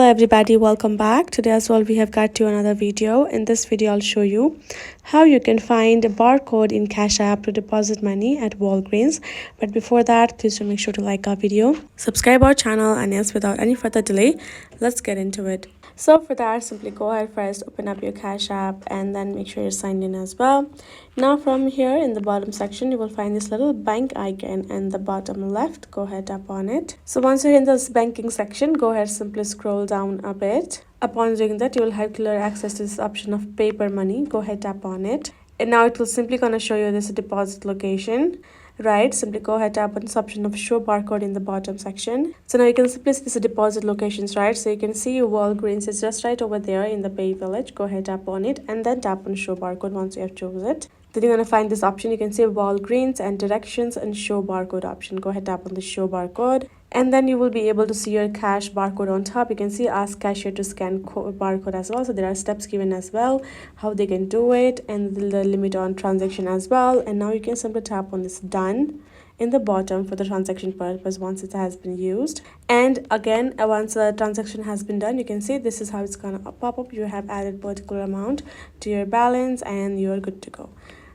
everybody, welcome back. Today as well we have got you another video. In this video I'll show you how you can find a barcode in Cash App to deposit money at Walgreens. But before that, please do make sure to like our video, subscribe our channel, and yes, without any further delay, let's get into it. So for that, simply go ahead first, open up your Cash App, and then make sure you're signed in as well. Now from here in the bottom section, you will find this little bank icon in the bottom left. Go ahead, tap on it. So once you're in this banking section, go ahead, simply scroll down a bit. Upon doing that, you will have clear access to this option of paper money. Go ahead, tap on it. And now it will simply gonna show you this deposit location. Right, simply go ahead, tap on this option of show barcode in the bottom section. So now you can simply see this deposit locations, right? So you can see Walgreens is just right over there in the Bay Village. Go ahead, tap on it, and then tap on show barcode once you have chosen it. Then you're going to find this option. You can see Walgreens and directions and show barcode option. Go ahead, tap on the show barcode, and then you will be able to see your cash barcode on top. You can see ask cashier to scan barcode as well. So there are steps given as well, how they can do it, and the limit on transaction as well. And now you can simply tap on this done in the bottom for the transaction purpose once it has been used. And again, once the transaction has been done, you can see this is how it's gonna pop up. You have added particular amount to your balance and you're good to go.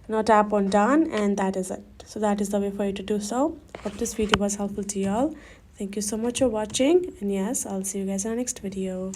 Now tap on done, and that is it. So that is the way for you to do so. Hope this video was helpful to y'all. Thank you so much for watching, and yes, I'll see you guys in our next video.